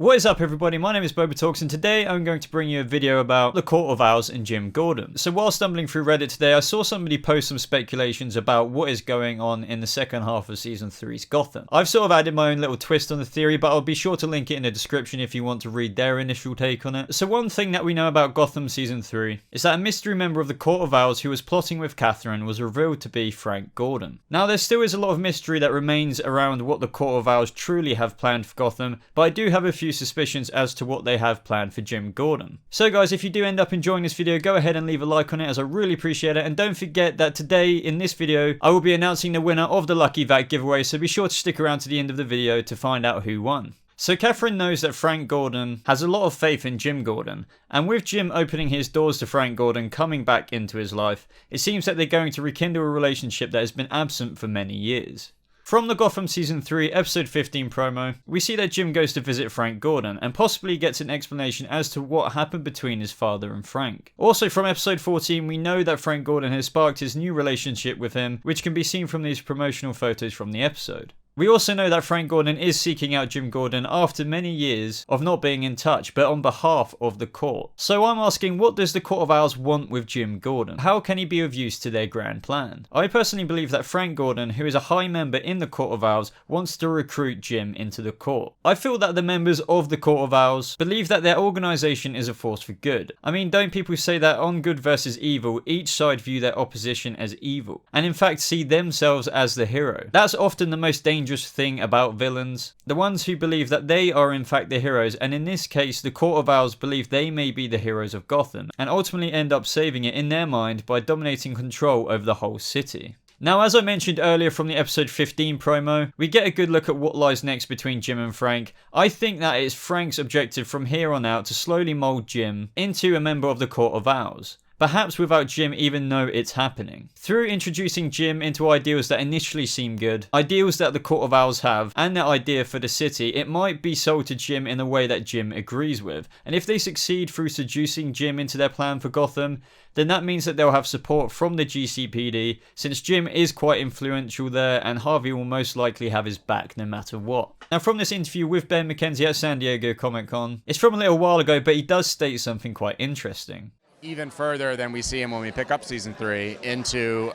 What is up everybody, my name is BobaTalks and today I'm going to bring you a video about the Court of Owls and Jim Gordon. So while stumbling through Reddit today, I saw somebody post some speculations about what is going on in the second half of Season 3's Gotham. I've sort of added my own little twist on the theory, but I'll be sure to link it in the description if you want to read their initial take on it. So one thing that we know about Gotham Season 3 is that a mystery member of the Court of Owls who was plotting with Catherine was revealed to be Frank Gordon. Now there still is a lot of mystery that remains around what the Court of Owls truly have planned for Gotham, but I do have a few suspicions as to what they have planned for Jim Gordon. So guys, if you do end up enjoying this video, go ahead and leave a like on it as I really appreciate it, and don't forget that today in this video I will be announcing the winner of the Lucky Vac giveaway, so be sure to stick around to the end of the video to find out who won. So Catherine knows that Frank Gordon has a lot of faith in Jim Gordon, and with Jim opening his doors to Frank Gordon coming back into his life, it seems that they're going to rekindle a relationship that has been absent for many years. From the Gotham Season 3 Episode 15 promo, we see that Jim goes to visit Frank Gordon and possibly gets an explanation as to what happened between his father and Frank. Also from Episode 14, we know that Frank Gordon has sparked his new relationship with him, which can be seen from these promotional photos from the episode. We also know that Frank Gordon is seeking out Jim Gordon after many years of not being in touch, but on behalf of the court. So I'm asking, what does the Court of Owls want with Jim Gordon? How can he be of use to their grand plan? I personally believe that Frank Gordon, who is a high member in the Court of Owls, wants to recruit Jim into the court. I feel that the members of the Court of Owls believe that their organisation is a force for good. I mean, don't people say that on good versus evil, each side view their opposition as evil, and in fact see themselves as the hero? That's often the most dangerous thing about villains, the ones who believe that they are in fact the heroes, and in this case the Court of Owls believe they may be the heroes of Gotham and ultimately end up saving it in their mind by dominating control over the whole city. Now, as I mentioned earlier from the episode 15 promo, we get a good look at what lies next between Jim and Frank. I think that it's Frank's objective from here on out to slowly mold Jim into a member of the Court of Owls. Perhaps without Jim even know it's happening. Through introducing Jim into ideals that initially seem good, ideals that the Court of Owls have, and their idea for the city, it might be sold to Jim in a way that Jim agrees with. And if they succeed through seducing Jim into their plan for Gotham, then that means that they'll have support from the GCPD, since Jim is quite influential there and Harvey will most likely have his back no matter what. Now from this interview with Ben McKenzie at San Diego Comic-Con, it's from a little while ago, but he does state something quite interesting. Even further than we see him when we pick up Season 3 into,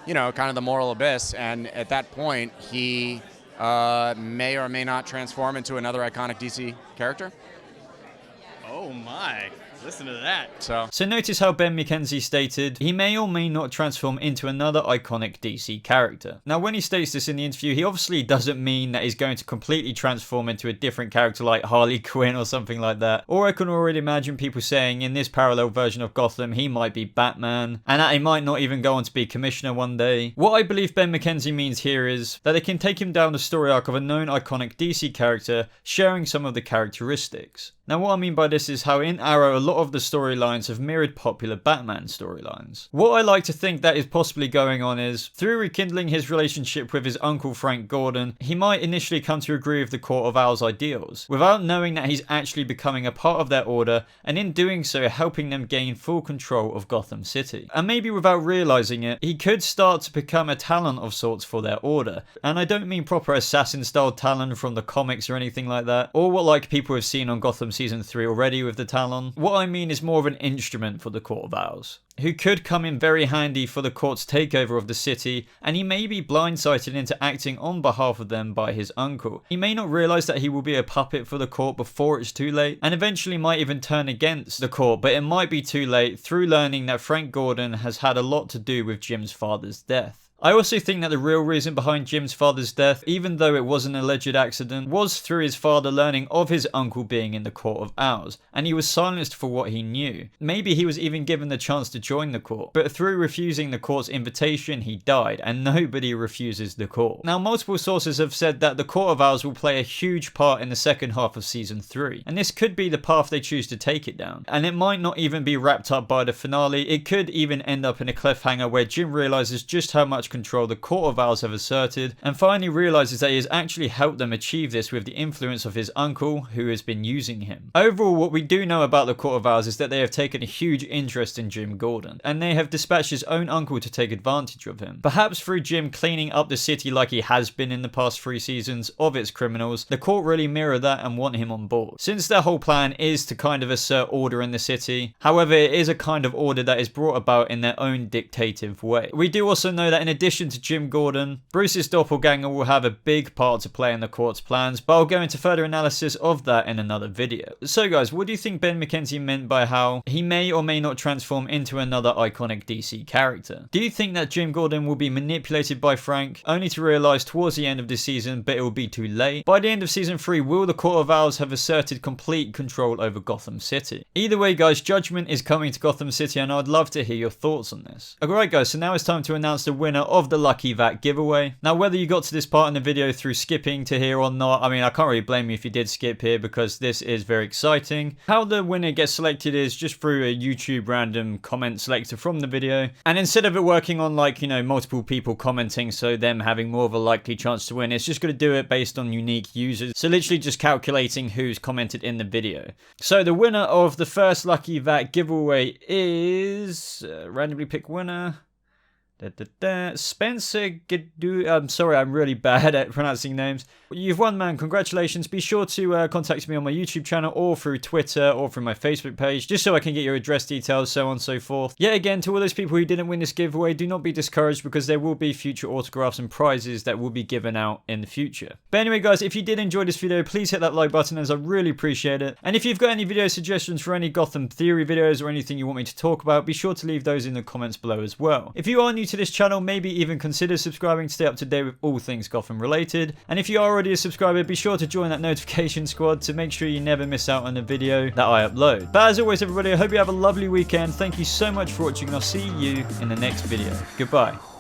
you know, kind of the moral abyss. And at that point, he may or may not transform into another iconic DC character. Oh my. Listen to that. So notice how Ben McKenzie stated he may or may not transform into another iconic DC character. Now when he states this in the interview, he obviously doesn't mean that he's going to completely transform into a different character like Harley Quinn or something like that. Or I can already imagine people saying in this parallel version of Gotham he might be Batman, and that he might not even go on to be Commissioner one day. What I believe Ben McKenzie means here is that they can take him down the story arc of a known iconic DC character, sharing some of the characteristics. Now what I mean by this is how in Arrow a lot of the storylines have mirrored popular Batman storylines. What I like to think that is possibly going on is, through rekindling his relationship with his uncle Frank Gordon, he might initially come to agree with the Court of Owls ideals, without knowing that he's actually becoming a part of their order, and in doing so helping them gain full control of Gotham City. And maybe without realising it, he could start to become a Talon of sorts for their order. And I don't mean proper assassin style Talon from the comics or anything like that, or what like people have seen on Gotham Season 3 already with the Talon. What I mean is more of an instrument for the Court of Owls, who could come in very handy for the court's takeover of the city, and he may be blindsided into acting on behalf of them by his uncle. He may not realise that he will be a puppet for the court before it's too late, and eventually might even turn against the court, but it might be too late through learning that Frank Gordon has had a lot to do with Jim's father's death. I also think that the real reason behind Jim's father's death, even though it was an alleged accident, was through his father learning of his uncle being in the Court of Owls, and he was silenced for what he knew. Maybe he was even given the chance to join the court, but through refusing the court's invitation, he died, and nobody refuses the court. Now, multiple sources have said that the Court of Owls will play a huge part in the second half of Season 3, and this could be the path they choose to take it down. And it might not even be wrapped up by the finale, it could even end up in a cliffhanger where Jim realises just how much much control the Court of Owls have asserted, and finally realizes that he has actually helped them achieve this with the influence of his uncle, who has been using him. Overall, what we do know about the Court of Owls is that they have taken a huge interest in Jim Gordon, and they have dispatched his own uncle to take advantage of him. Perhaps through Jim cleaning up the city like he has been in the past 3 seasons of its criminals, the court really mirror that and want him on board. Since their whole plan is to kind of assert order in the city, however, it is a kind of order that is brought about in their own dictative way. We do also know that in addition to Jim Gordon, Bruce's doppelganger will have a big part to play in the court's plans, but I'll go into further analysis of that in another video. So guys, what do you think Ben McKenzie meant by how he may or may not transform into another iconic DC character? Do you think that Jim Gordon will be manipulated by Frank, only to realise towards the end of the season, but it will be too late? By the end of season 3, will the Court of Owls have asserted complete control over Gotham City? Either way guys, judgment is coming to Gotham City, and I'd love to hear your thoughts on this. Alright guys, so now it's time to announce the winner of the Lucky Vat giveaway. Now whether you got to this part in the video through skipping to here or not, I mean, I can't really blame you if you did skip here because this is very exciting. How the winner gets selected is just through a YouTube random comment selector from the video, and instead of it working on like, you know, multiple people commenting, so them having more of a likely chance to win, it's just going to do it based on unique users, so literally just calculating who's commented in the video. So the winner of the first Lucky Vat giveaway is randomly pick winner. Spencer Gadu. I'm sorry, I'm really bad at pronouncing names. You've won, man. Congratulations. Be sure to contact me on my YouTube channel or through Twitter or through my Facebook page, just so I can get your address details, so on and so forth. Yet again, to all those people who didn't win this giveaway, do not be discouraged because there will be future autographs and prizes that will be given out in the future. But anyway, guys, if you did enjoy this video, please hit that like button as I really appreciate it. And if you've got any video suggestions for any Gotham theory videos or anything you want me to talk about, be sure to leave those in the comments below as well. If you are new to this channel, maybe even consider subscribing to stay up to date with all things Gotham related. And if you are already a subscriber, be sure to join that notification squad to make sure you never miss out on a video that I upload. But as always, everybody, I hope you have a lovely weekend. Thank you so much for watching, and I'll see you in the next video. Goodbye.